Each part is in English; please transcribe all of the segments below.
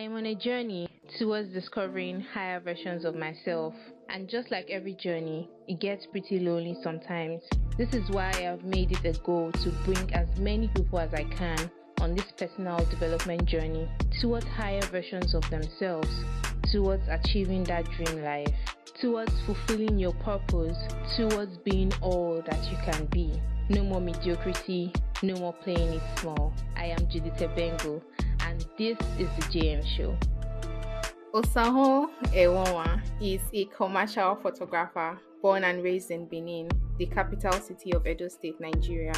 I am on a journey towards discovering higher versions of myself. And just like every journey, it gets pretty lonely sometimes. This is why I have made it a goal to bring as many people as I can on this personal development journey towards higher versions of themselves, towards achieving that dream life, towards fulfilling your purpose, towards being all that you can be. No more mediocrity, no more playing it small. I am Judith Ebengo, and this is the JM Show. Osahon Evbuomwan is a commercial photographer born and raised in Benin, the capital city of Edo State, Nigeria.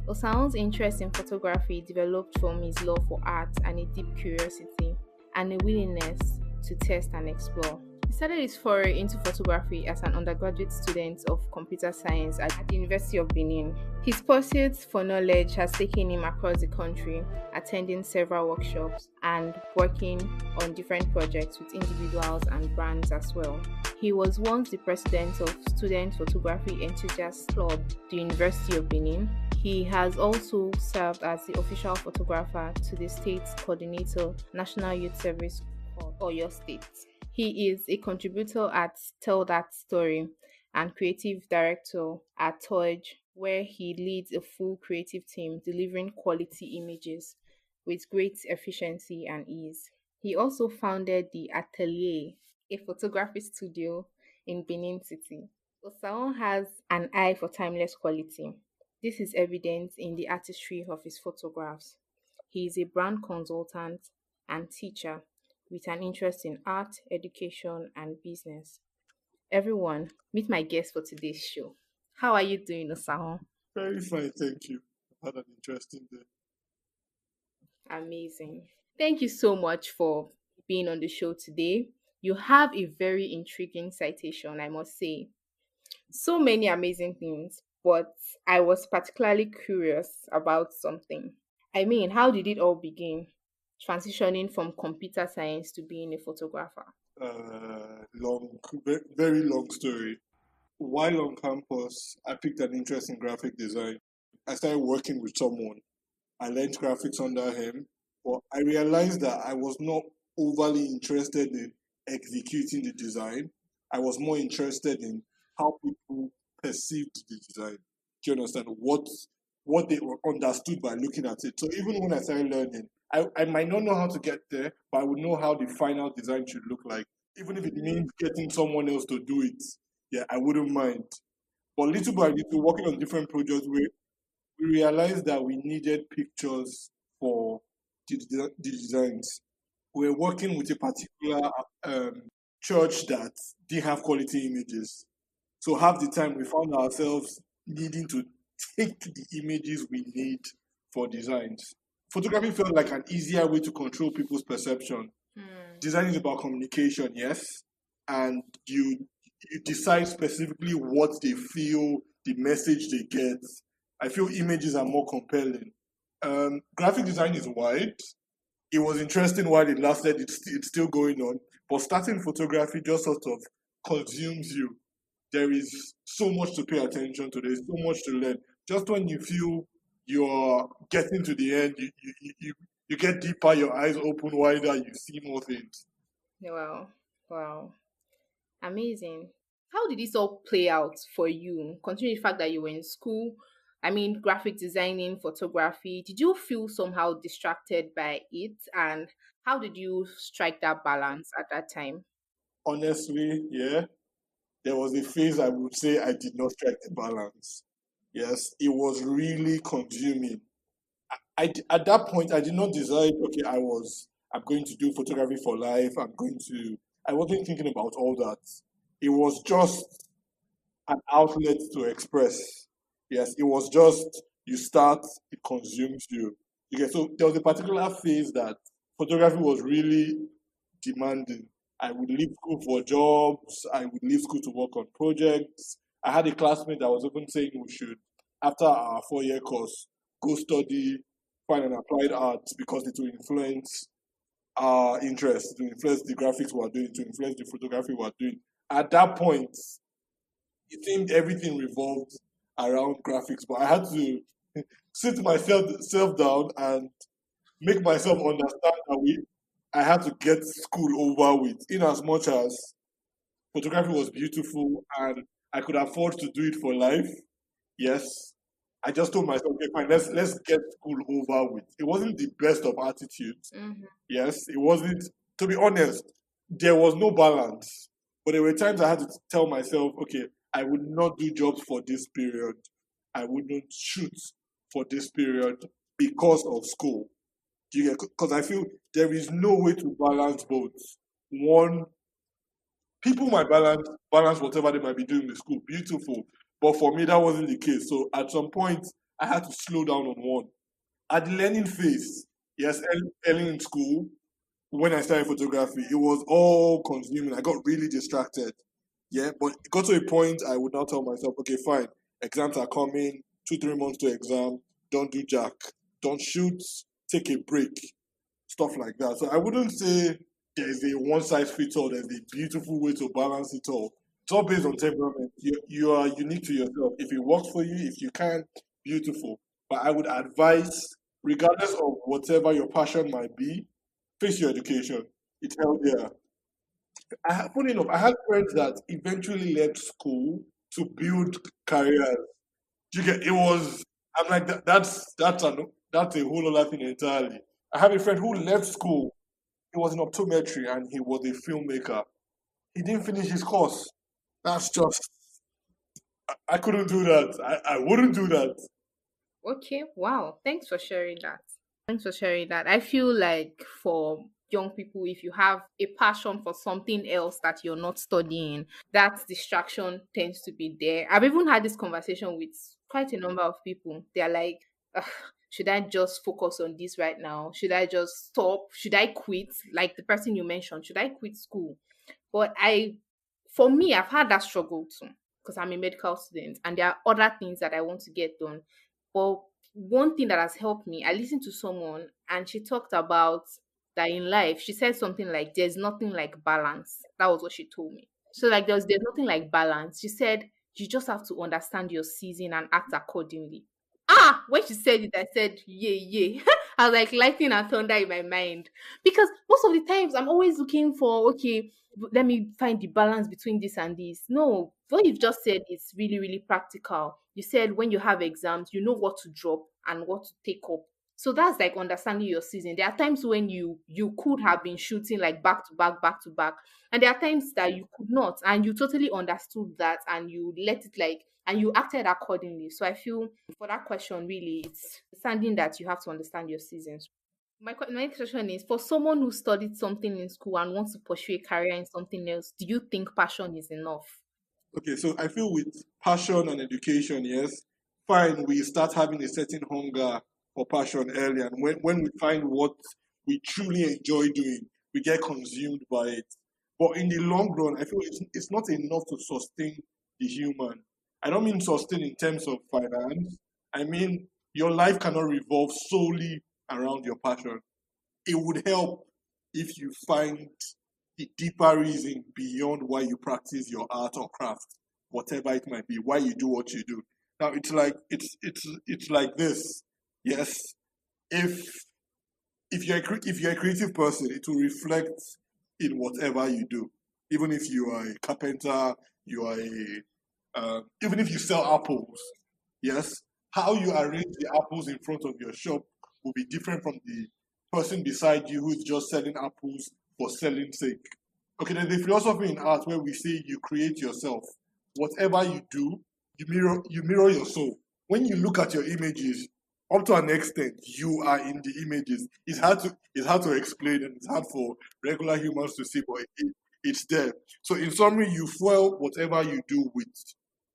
Osahon's interest in photography developed from his love for art and a deep curiosity and a willingness to test and explore. He started his foray into photography as an undergraduate student of computer science at the University of Benin. His pursuit for knowledge has taken him across the country, attending several workshops and working on different projects with individuals and brands as well. He was once the president of Student Photography Enthusiasts Club, the University of Benin. He has also served as the official photographer to the state's coordinator, National Youth Service Corps, Oyo State. He is a contributor at TELLTHATSTOry and Creative Director at TOIGE, where he leads a full creative team delivering quality images with great efficiency and ease. He also founded the ATELIER, a photography studio in Benin City. Osahon has an eye for timeless quality. This is evident in the artistry of his photographs. He is a brand consultant and teacher with an interest in art, education, and business. Everyone, meet my guest for today's show. How are you doing, Osahon? Very fine, thank you. Had an interesting day. Amazing. Thank you so much for being on the show today. You have a very intriguing citation, I must say. So many amazing things, but I was particularly curious about something. I mean, how did it all begin? Transitioning from computer science to being a photographer? Very long story. While on campus, I picked an interest in graphic design. I started working with someone. I learned graphics under him, but I realized that I was not overly interested in executing the design. I was more interested in how people perceived the design. Do you understand what they understood by looking at it? So even when I started learning, I might not know how to get there, but I would know how the final design should look like. Even if it means getting someone else to do it, yeah, I wouldn't mind. But little by little, working on different projects, we realized that we needed pictures for the designs. We were working with a particular church that didn't have quality images. So half the time we found ourselves needing to take the images we need for designs. Photography felt like an easier way to control people's perception. Design is about communication, yes, and you decide specifically what they feel, the message they get. I feel images are more compelling. Graphic design is wide. It was interesting while it lasted. It's still going on. But starting photography just sort of consumes you. There is so much to pay attention to. There's so much to learn. Just when you feel you're getting to the end, you get deeper, your eyes open wider, you see more things. Wow. Amazing. How did this all play out for you? Considering the fact that you were in school, I mean, graphic designing, photography, did you feel somehow distracted by it? And how did you strike that balance at that time? Honestly, yeah, there was a phase I would say I did not strike the balance. Yes, it was really consuming. At that point, I did not decide, okay, I'm going to do photography for life. I wasn't thinking about all that. It was just an outlet to express. Yes, it was just, you start, it consumes you. Okay, so there was a particular phase that photography was really demanding. I would leave school for jobs. I would leave school to work on projects. I had a classmate that was even saying we should, after our 4-year course, go study fine and applied arts because it will influence our interests, to influence the graphics we are doing, to influence the photography we are doing. At that point, it seemed everything revolved around graphics, but I had to sit myself down and make myself understand that I had to get school over with, in as much as photography was beautiful and I could afford to do it for life. Yes, I just told myself, okay, fine, let's get school over with. It wasn't the best of attitudes. Yes, it wasn't. To be honest, there was no balance. But there were times I had to tell myself, okay, I would not do jobs for this period. I wouldn't shoot for this period because of school. Do you get? Because I feel there is no way to balance both. One, people might balance whatever they might be doing with school. Beautiful. But for me, that wasn't the case. So at some point, I had to slow down on one. At the learning phase, yes, early in school, when I started photography, it was all consuming. I got really distracted. Yeah, but it got to a point I would now tell myself, okay, fine, exams are coming, 2-3 months to exam, don't do jack, don't shoot, take a break, stuff like that. So I wouldn't say there's a one size fits all, there's a beautiful way to balance it all. It's all based on temperament. You are unique to yourself. If it works for you, if you can, beautiful. But I would advise, regardless of whatever your passion might be, face your education. It's healthier. Funny enough, I had friends that eventually left school to build careers. You get it was. I'm like that's a whole other thing entirely. I have a friend who left school. He was in optometry and he was a filmmaker. He didn't finish his course. That's just I couldn't do that. I wouldn't do that. Okay, wow. Thanks for sharing that. Thanks for sharing that. I feel like for young people, if you have a passion for something else that you're not studying, that distraction tends to be there. I've even had this conversation with quite a number of people. They're like, "Ugh, should I just focus on this right now? Should I just stop? Should I quit? Like the person you mentioned, should I quit school?" But for me, I've had that struggle too because I'm a medical student and there are other things that I want to get done. But one thing that has helped me, I listened to someone and she talked about that in life. She said something like, "There's nothing like balance." That was what she told me. So, like, there's nothing like balance. She said, "You just have to understand your season and act accordingly." Ah, when she said it, I said, "Yeah, yeah." I was like lightning and thunder in my mind because most of the times I'm always looking for, okay, let me find the balance between this and this. No, what you've just said is really, really practical. You said when you have exams, you know what to drop and what to take up. So that's like understanding your season. There are times when you could have been shooting like back to back, and there are times that you could not, and you totally understood that, and you let it like, and you acted accordingly. So I feel for that question, really, it's understanding that you have to understand your seasons. My next question is for someone who studied something in school and wants to pursue a career in something else, do you think passion is enough? Okay, so I feel with passion and education, yes, fine, we start having a certain hunger for passion early, and when we find what we truly enjoy doing, we get consumed by it. But in the long run, I feel it's not enough to sustain the human. I don't mean sustain in terms of finance. I mean your life cannot revolve solely around your passion. It would help if you find the deeper reason beyond why you practice your art or craft, whatever it might be, why you do what you do. Now it's like this. Yes, if if you're a creative person, it will reflect in whatever you do. Even if you are a carpenter, you are a even if you sell apples, yes, how you arrange the apples in front of your shop will be different from the person beside you who's just selling apples for selling sake. Okay, there's a philosophy in art where we say you create yourself. Whatever you do, you mirror your soul. When you look at your images, up to an extent, you are in the images. It's hard to explain and it's hard for regular humans to see, but it's there. So in summary, you fuel whatever you do with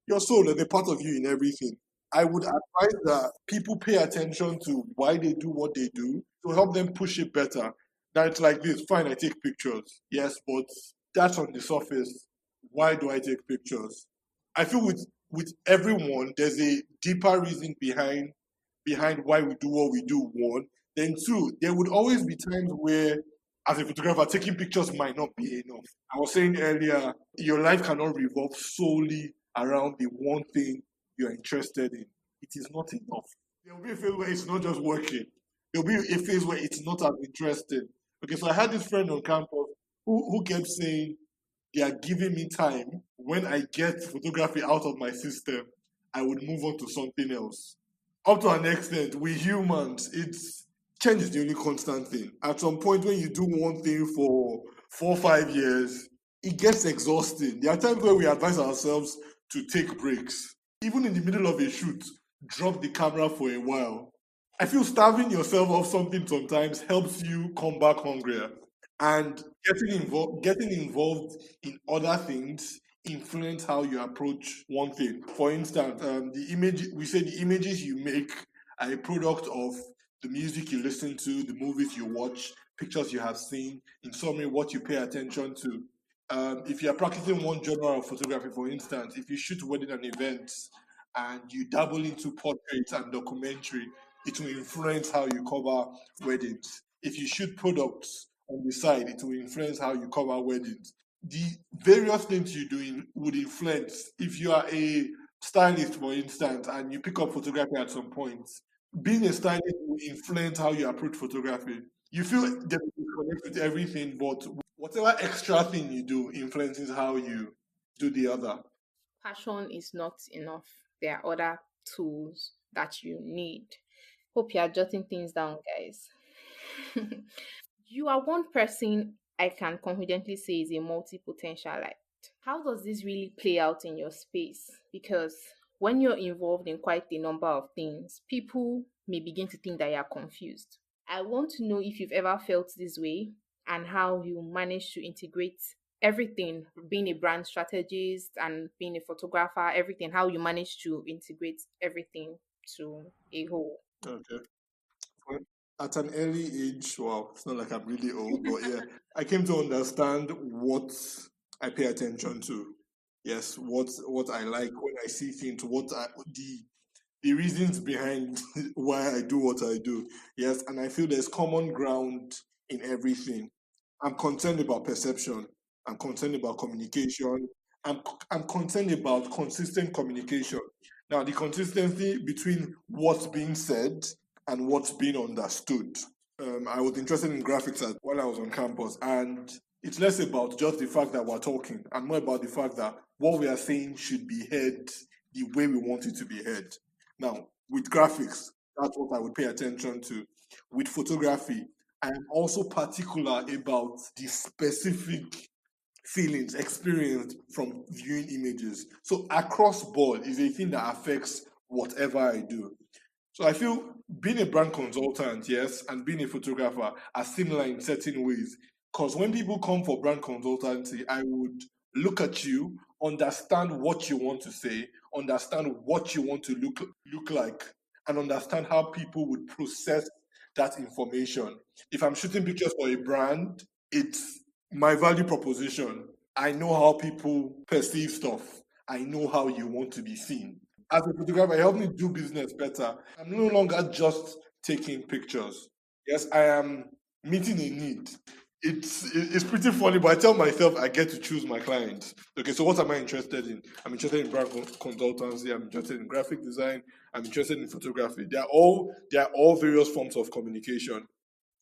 your soul and a part of you in everything. I would advise that people pay attention to why they do what they do to help them push it better. Now it's like this, fine, I take pictures. Yes, but that's on the surface. Why do I take pictures? I feel with everyone, there's a deeper reason behind why we do what we do, one. Then two, there would always be times where as a photographer, taking pictures might not be enough. I was saying earlier, your life cannot revolve solely around the one thing you're interested in. It is not enough. There will be a phase where it's not just working. There will be a phase where it's not as interesting. Okay, so I had this friend on campus who kept saying they are giving me time. When I get photography out of my system, I would move on to something else. Up to an extent, we humans, it's change is the only constant thing. At some point, when you do one thing for 4 or 5 years, it gets exhausting. There are times where we advise ourselves to take breaks. Even in the middle of a shoot, drop the camera for a while. I feel starving yourself of something sometimes helps you come back hungrier. And getting involved in other things influence how you approach one thing. For instance, we say the images you make are a product of the music you listen to, the movies you watch, pictures you have seen, in summary, what you pay attention to. If you're practicing one genre of photography, for instance, if you shoot wedding and events and you dabble into portraits and documentary, it will influence how you cover weddings. If you shoot products on the side, it will influence how you cover weddings. The various things you do would influence. If you are a stylist, for instance, and you pick up photography at some point, being a stylist will influence how you approach photography. You feel that you connect with everything, but whatever extra thing you do influences how you do the other. Passion is not enough. There are other tools that you need. Hope you are jotting things down, guys. You are one person I can confidently say is a multi potentialite. How does this really play out in your space? Because when you're involved in quite a number of things, people may begin to think that you are confused. I want to know if you've ever felt this way and how you manage to integrate everything, being a brand strategist and being a photographer, everything, how you manage to integrate everything to a whole. Okay. Well, at an early age, wow, it's not like I'm really old, but yeah, I came to understand what I pay attention to. Yes, what I like when I see things, the reasons behind why I do what I do. Yes, and I feel there's common ground in everything. I'm concerned about perception. I'm concerned about communication. I'm concerned about consistent communication. Now, the consistency between what's being said and what's being understood. I was interested in graphics while I was on campus, and it's less about just the fact that we're talking and more about the fact that what we are saying should be heard the way we want it to be heard. Now, with graphics, that's what I would pay attention to. With photography, I am also particular about the specific feelings experienced from viewing images. So across board is a thing that affects whatever I do. So I feel being a brand consultant, yes, and being a photographer are similar in certain ways. Because when people come for brand consultancy, I would look at you, understand what you want to say, understand what you want to look like, and understand how people would process that information. If I'm shooting pictures for a brand, it's my value proposition. I know how people perceive stuff. I know how you want to be seen. As a photographer, it helped me do business better. I'm no longer just taking pictures. Yes, I am meeting a need. It's pretty funny, but I tell myself I get to choose my clients. Okay, so what am I interested in? I'm interested in brand consultancy. I'm interested in graphic design. I'm interested in photography. They are all various forms of communication.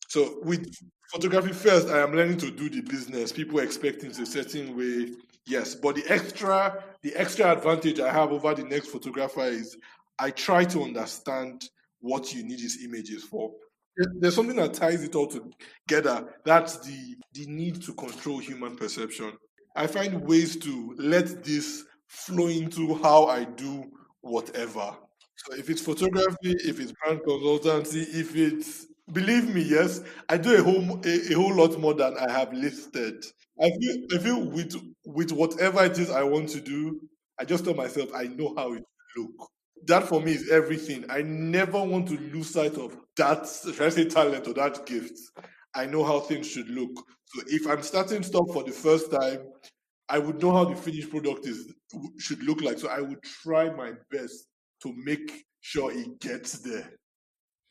So with photography first, I am learning to do the business. People expect things a certain way. Yes, but the extra advantage I have over the next photographer is I try to understand what you need these images for. There's something that ties it all together. That's the need to control human perception. I find ways to let this flow into how I do whatever. So if it's photography, if it's brand consultancy, if it's believe me, yes, I do a whole lot more than I have listed. I feel with whatever it is I want to do, I just tell myself I know how it should look. That for me is everything. I never want to lose sight of that, should I say talent or that gift. I know how things should look. So if I'm starting stuff for the first time, I would know how the finished product should look like. So I would try my best to make sure it gets there.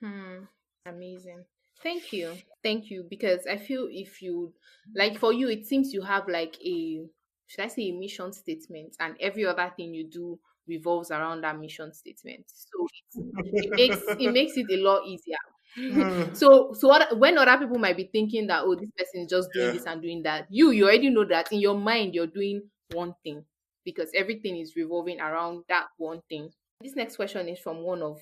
Hmm. Amazing. Thank you. Thank you. Because I feel if you, like for you, it seems you have like should I say a mission statement, and every other thing you do revolves around that mission statement. So it makes it a lot easier. Uh, So when other people might be thinking that, oh, this person is just doing yeah. this and doing that, you already know that in your mind you're doing one thing because everything is revolving around that one thing. This next question is from one of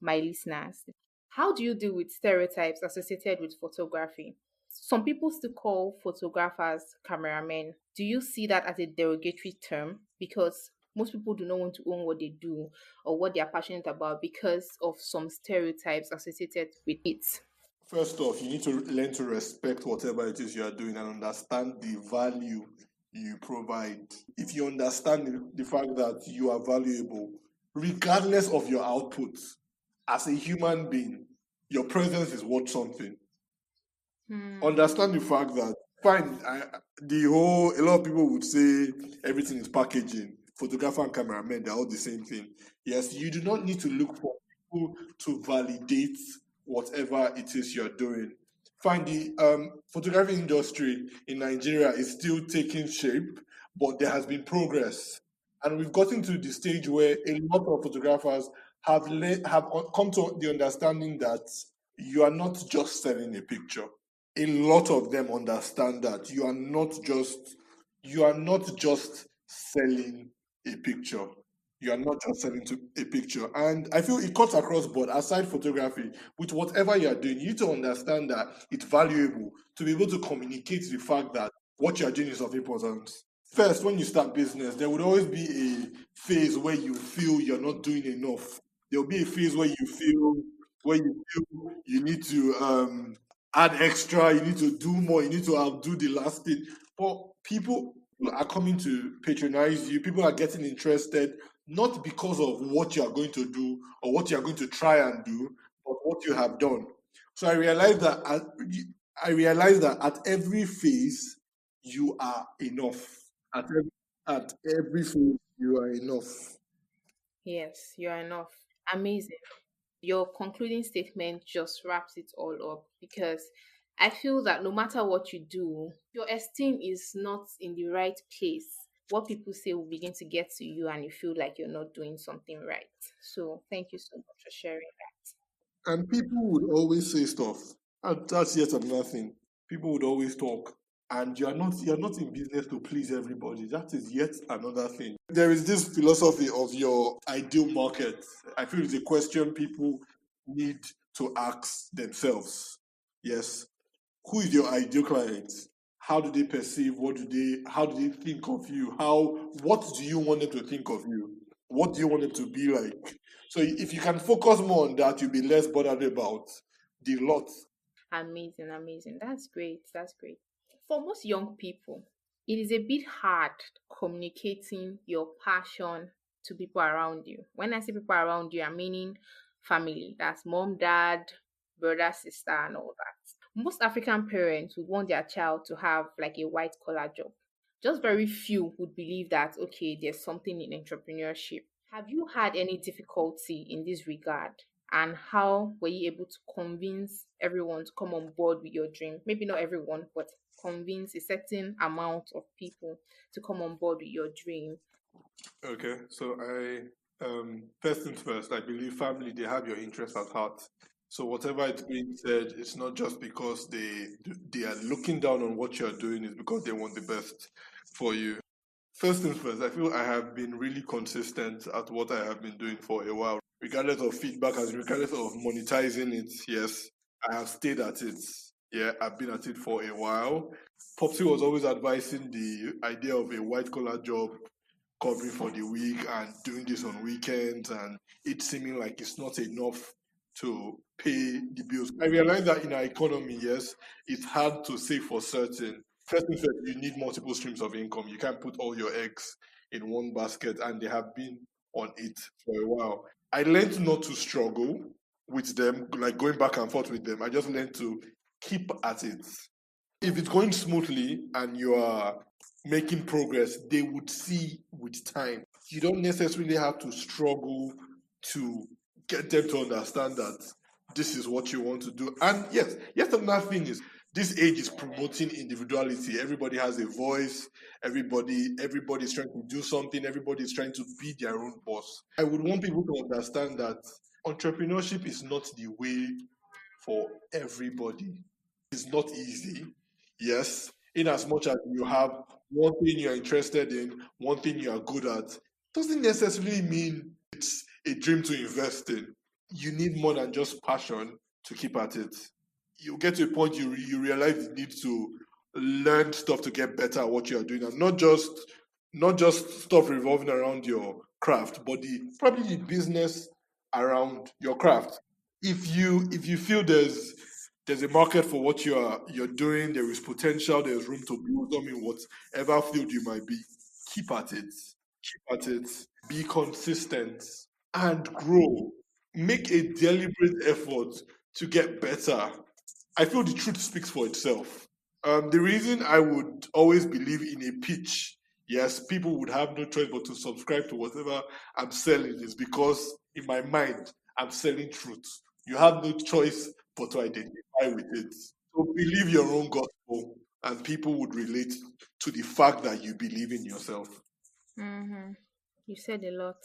my listeners. How do you deal with stereotypes associated with photography? Some people still call photographers cameramen. Do you see that as a derogatory term? Because most people do not want to own what they do or what they are passionate about because of some stereotypes associated with it. First off, you need to learn to respect whatever it is you are doing and understand the value you provide. If you understand the fact that you are valuable, regardless of your output, as a human being, your presence is worth something. Understand the fact that fine, a lot of people would say everything is packaging. Photographer and cameraman, they're all the same thing. Yes, you do not need to look for people to validate whatever it is you're doing. Fine, the photography industry in Nigeria is still taking shape, but there has been progress. And we've gotten to the stage where a lot of photographers have come to the understanding that you are not just selling a picture. A lot of them understand that you are not just selling a picture. You are not just selling to a picture. And I feel it cuts across board, aside photography, with whatever you are doing, you need to understand that it's valuable to be able to communicate the fact that what you are doing is of importance. First, when you start business, there would always be a phase where you feel you're not doing enough. There'll be a phase where you feel you need to add extra, you need to do more, you need to outdo the last thing. But people are coming to patronize you, people are getting interested, not because of what you are going to do or what you are going to try and do, but what you have done. So I realized that at every phase you are enough. At every phase you are enough. Yes, you are enough. Amazing. Your concluding statement just wraps it all up because I feel that no matter what you do, your esteem is not in the right place. What people say will begin to get to you, and you feel like you're not doing something right. So, thank you so much for sharing that. And people would always say stuff. And that's yet another thing. People would always talk. And you're not in business to please everybody. That is yet another thing. There is this philosophy of your ideal market. I feel it's a question people need to ask themselves. Yes. Who is your ideal client? How do they perceive? How do they think of you? What do you want them to think of you? What do you want them to be like? So if you can focus more on that, you'll be less bothered about the lot. Amazing, amazing. That's great. That's great. For most young people, it is a bit hard communicating your passion to people around you. When I say people around you, I'm meaning family. That's mom, dad, brother, sister, and all that. Most African parents would want their child to have like a white collar job. Just very few would believe that, okay, there's something in entrepreneurship. Have you had any difficulty in this regard? And how were you able to convince everyone to come on board with your dream? Maybe not everyone, but convince a certain amount of people to come on board with your dream. Okay, so first things first, I believe family, they have your interest at heart. So whatever is being said, it's not just because they are looking down on what you're doing, it's because they want the best for you. First things first, I feel I have been really consistent at what I have been doing for a while, regardless of feedback, as regardless of monetizing it. Yes, I have stayed at it. Yeah, I've been at it for a while. Popsy was always advising the idea of a white collar job, covering for the week and doing this on weekends, and it seeming like it's not enough to pay the bills. I realize that in our economy, yes, it's hard to say for certain. First thing first, you need multiple streams of income. You can't put all your eggs in one basket, and they have been on it for a while. I learned not to struggle with them, like going back and forth with them. I just learned to keep at it. If it's going smoothly and you are making progress, they would see with time. You don't necessarily have to struggle to get them to understand that this is what you want to do. And yes, another thing is this age is promoting individuality. Everybody has a voice. Everybody's trying to do something. Everybody's trying to be their own boss. I would want people to understand that entrepreneurship is not the way for everybody. It's not easy, yes, in as much as you have one thing you're interested in, one thing you are good at, doesn't necessarily mean it's a dream to invest in. You need more than just passion to keep at it. You get to a point you realize you need to learn stuff to get better at what you are doing, and not just stuff revolving around your craft, but probably the business around your craft. If you feel there's a market for what you're doing, there is potential, there's room to blossom in whatever field you might be, keep at it. Keep at it. Be consistent and grow. Make a deliberate effort to get better. I feel the truth speaks for itself. The reason I would always believe in a pitch, yes, people would have no choice but to subscribe to whatever I'm selling, is because in my mind, I'm selling truth. You have no choice but to identify with it. So believe your own gospel, and people would relate to the fact that you believe in yourself. Mm-hmm. You said a lot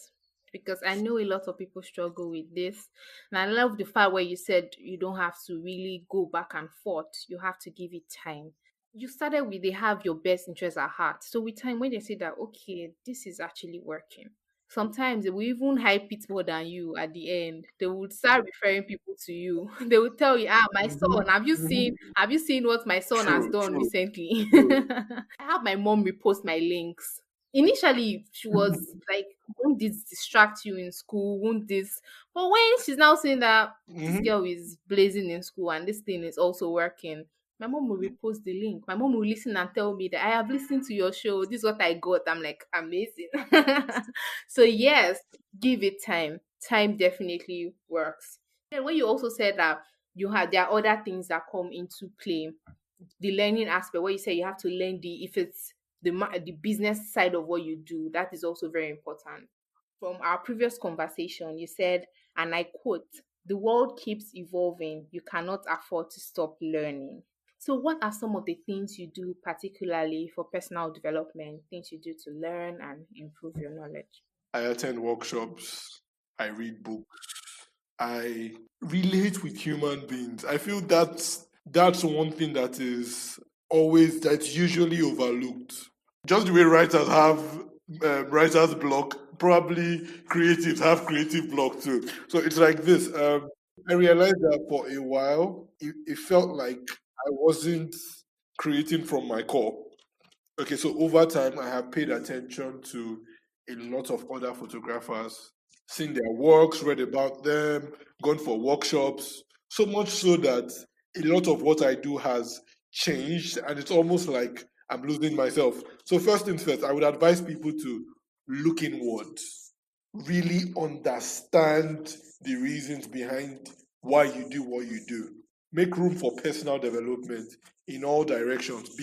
because I know a lot of people struggle with this. And I love the fact where you said you don't have to really go back and forth, you have to give it time. You started with they have your best interest at heart. So with time, when they say that, okay, this is actually working, sometimes they will even hype it more than you at the end. They would start referring people to you. They will tell you, my son, have you seen what my son has True, done true, recently? true. I have my mom repost my links. Initially, she was like, won't this distract you in school? Won't this? But when she's now saying that this Mhm. girl is blazing in school and this thing is also working, my mom will repost the link. My mom will listen and tell me that I have listened to your show. This is what I got. I'm like, amazing. So, yes, give it time. Time definitely works. And when you also said that there are other things that come into play, the learning aspect, where you say you have to learn if it's the business side of what you do, that is also very important. From our previous conversation, you said, and I quote, the world keeps evolving. You cannot afford to stop learning. So, what are some of the things you do, particularly for personal development, things you do to learn and improve your knowledge? I attend workshops. I read books. I relate with human beings. I feel that's one thing that's usually overlooked. Just the way writers have writer's block, probably creatives have creative block too. So it's like this. I realized that for a while, it felt like I wasn't creating from my core. Okay, so over time, I have paid attention to a lot of other photographers, seen their works, read about them, gone for workshops, so much so that a lot of what I do has changed, and it's almost like I'm losing myself. So, first things first, I would advise people to look inward, really understand the reasons behind why you do what you do. Make room for personal development in all directions.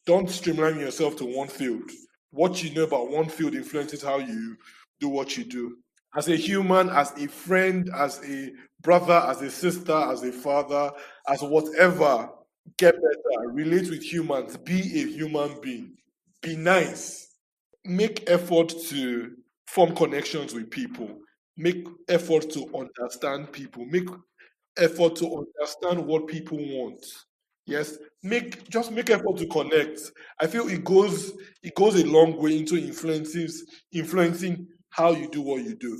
Don't streamline yourself to one field. What you know about one field influences how you do what you do. As a human, as a friend, as a brother, as a sister, as a father, as whatever, get better. Relate with humans. Be a human being. Be nice. Make effort to form connections with people. Make effort to understand people. Make effort to understand what people want. Yes, make effort to connect. I feel it goes a long way into influencing how you do what you do.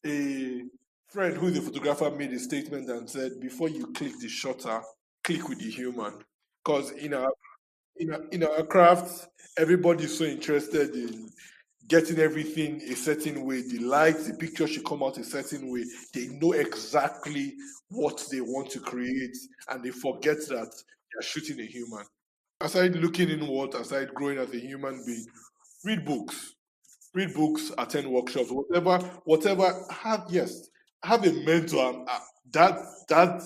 A friend who is a photographer made a statement and said, before you click the shutter, click with the human. Because in our craft, everybody's so interested in getting everything a certain way. The lights, the picture should come out a certain way. They know exactly what they want to create, and they forget that they're shooting a human. Aside looking inward, aside growing as a human being, read books. Read books, attend workshops, whatever. Have a mentor. That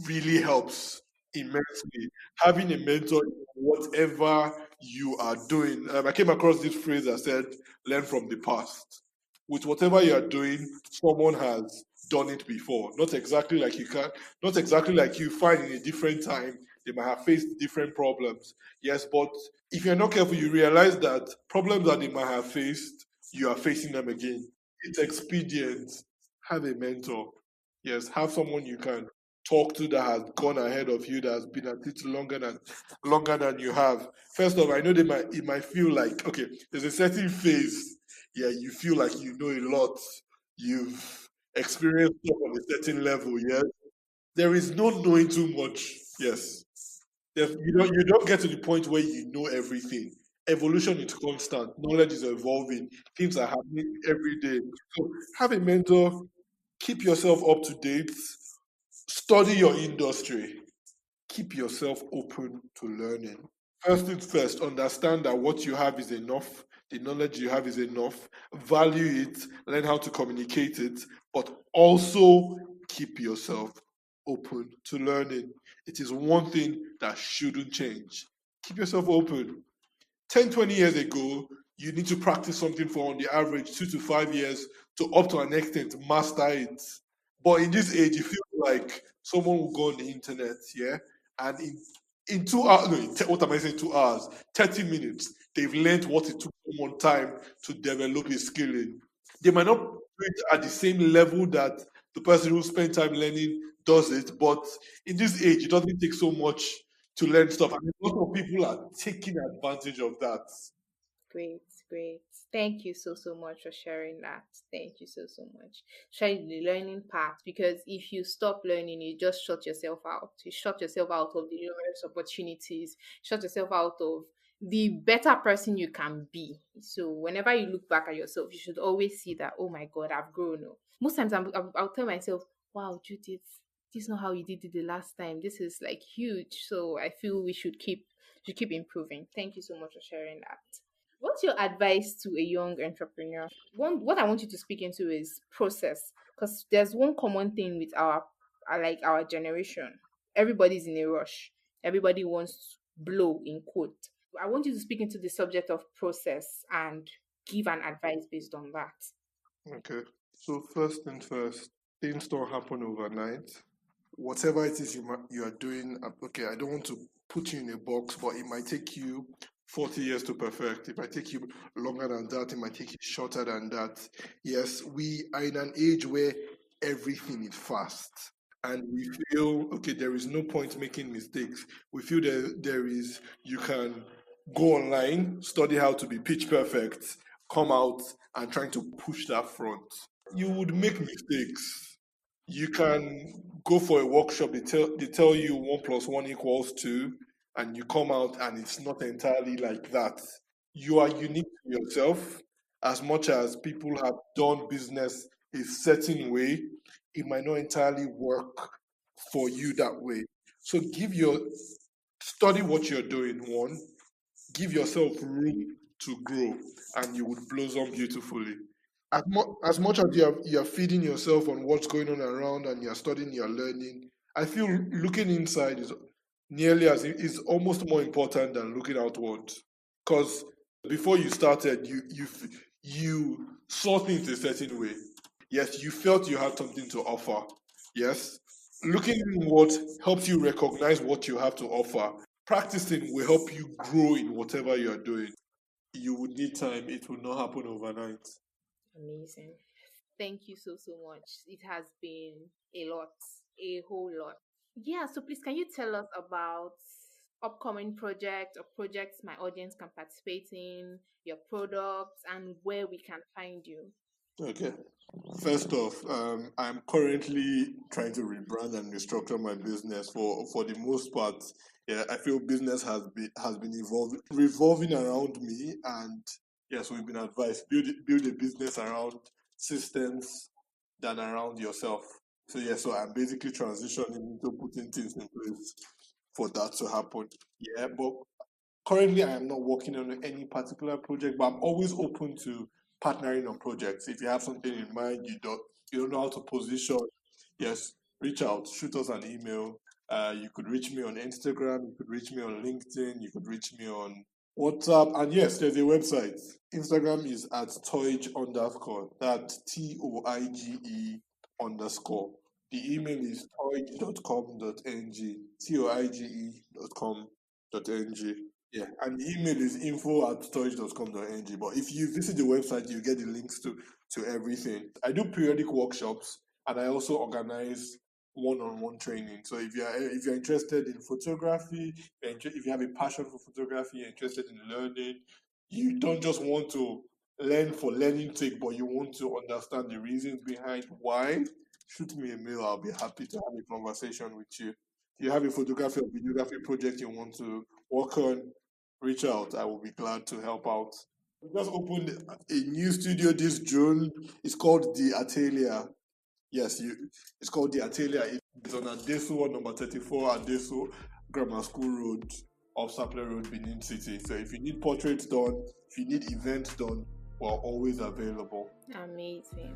really helps immensely. Having a mentor in whatever you are doing. I came across this phrase that said, learn from the past. With whatever you are doing, someone has done it before. Not exactly like you find in a different time. They might have faced different problems. Yes, but if you're not careful, you realize that problems that they might have faced, you are facing them again. It's expedient. Have a mentor. Yes, have someone you can talked to that has gone ahead of you, that has been at it longer than you have? First off, I know it might feel like, okay, there's a certain phase, yeah, you feel like you know a lot, you've experienced stuff on a certain level, yeah. There is no knowing too much, yes. You don't get to the point where you know everything. Evolution is constant. Knowledge is evolving. Things are happening every day. So have a mentor. Keep yourself up to date. Study your industry. Keep yourself open to learning. First things first, understand that what you have is enough. The knowledge you have is enough. Value it. Learn how to communicate it. But also keep yourself open to learning. It is one thing that shouldn't change. Keep yourself open. 10, 20 years ago, you need to practice something for on the average 2 to 5 years to up to an extent master it. But in this age, you feel like someone will go on the internet, yeah, and in 2 hours, no, what am I saying? 2 hours, 30 minutes, they've learned what it took someone time to develop a skill in. They might not do it at the same level that the person who spent time learning does it, but in this age, it doesn't take so much to learn stuff. And a lot of people are taking advantage of that. Great, great. Thank you so much for sharing that. Thank you so much. Sharing the learning part, because if you stop learning, you just shut yourself out. You shut yourself out of the numerous opportunities, shut yourself out of the better person you can be. So whenever you look back at yourself, you should always see that, oh my God, I've grown. Most times I'll tell myself, wow, Judith, this is not how you did it the last time. This is like huge. So I feel we should keep improving. Thank you so much for sharing that. What's your advice to a young entrepreneur? What I want you to speak into is process, because there's one common thing with like our generation. Everybody's in a rush. Everybody wants to blow in quote. I want you to speak into the subject of process and give an advice based on that. Okay. So first things first, things don't happen overnight. Whatever it is you are doing, okay, I don't want to put you in a box, but it might take you 40 years to perfect. It might take you longer than that. It might take you shorter than that. Yes, we are in an age where everything is fast. And we feel, okay, there is no point making mistakes. We feel there is, you can go online, study how to be pitch perfect, come out and trying to push that front. You would make mistakes. You can go for a workshop, they tell you 1 plus 1 equals 2, and you come out and it's not entirely like that. You are unique to yourself. As much as people have done business a certain way, it might not entirely work for you that way. So study what you're doing, one, give yourself room to grow, and you would blossom beautifully. As much as you're feeding yourself on what's going on around and you're studying, you're learning, I feel looking inside is almost more important than looking outwards. Because before you started, you saw things a certain way. Yes, you felt you had something to offer. Yes, looking inward helps you recognize what you have to offer. Practicing will help you grow in whatever you are doing. You would need time. It will not happen overnight. Amazing. Thank you so much. It has been a lot, a whole lot. Yeah, so please can you tell us about upcoming projects or projects my audience can participate in, your products, and where we can find you? Okay. First off, I'm currently trying to rebrand and restructure my business. For the most part, yeah, I feel business has been revolving around me, and yes, we've been advised build a business around systems than around yourself. So yeah, so I'm basically transitioning into putting things in place for that to happen. Yeah, but currently, I am not working on any particular project, but I'm always open to partnering on projects. If you have something in mind, you don't know how to position, yes, reach out, shoot us an email. You could reach me on Instagram, you could reach me on LinkedIn, you could reach me on WhatsApp, and yes, there's a website. Instagram is at TOIGE underscore. That's TOIGE underscore. The email is toige.com.ng. TOIGE.com.ng. Yeah, and the email is info@storage.com.ng. But if you visit the website, you get the links to everything. I do periodic workshops, and I also organize one-on-one training. So if you're interested in photography, if you have a passion for photography, you're interested in learning, you don't just want to learn for learning's sake, but you want to understand the reasons behind why, shoot me a mail. I'll be happy to have a conversation with you. If you have a photography or videography project you want to work on, reach out. I will be glad to help out. We just opened a new studio this June. It's called the ATELIER. Yes, it's called the ATELIER. It's on Adesu, number 34, Adesu Grammar School Road, off Sapler Road, Benin City. So if you need portraits done, if you need events done, we're always available. Amazing.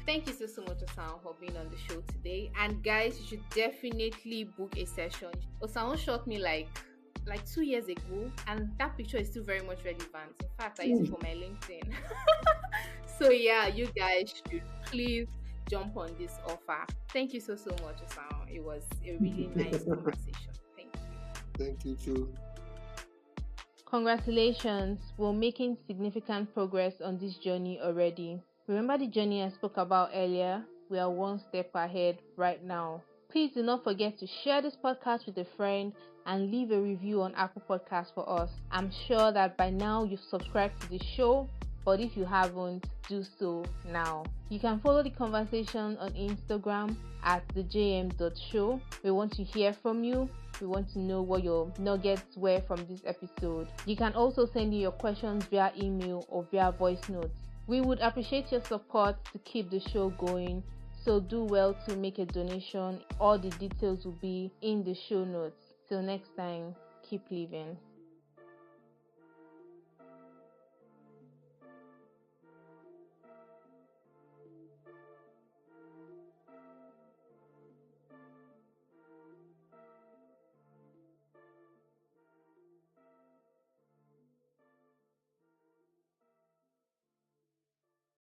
Thank you so much, Osahon, for being on the show today. And guys, you should definitely book a session. Osahon shot me like 2 years ago, and that picture is still very much relevant. In fact, I use it for my LinkedIn. So yeah, you guys should please jump on this offer. Thank you so much, Osahon. It was a really nice conversation. Thank you. Thank you too. Congratulations, we're making significant progress on this journey already. Remember the journey I spoke about earlier? We are one step ahead right now. Please do not forget to share this podcast with a friend and leave a review on Apple Podcasts for us. I'm sure that by now you've subscribed to the show, but if you haven't, do so now. You can follow the conversation on Instagram at thejm.show. We want to hear from you. We want to know what your nuggets were from this episode. You can also send in your questions via email or via voice notes. We would appreciate your support to keep the show going, so do well to make a donation. All the details will be in the show notes. Till next time, keep living.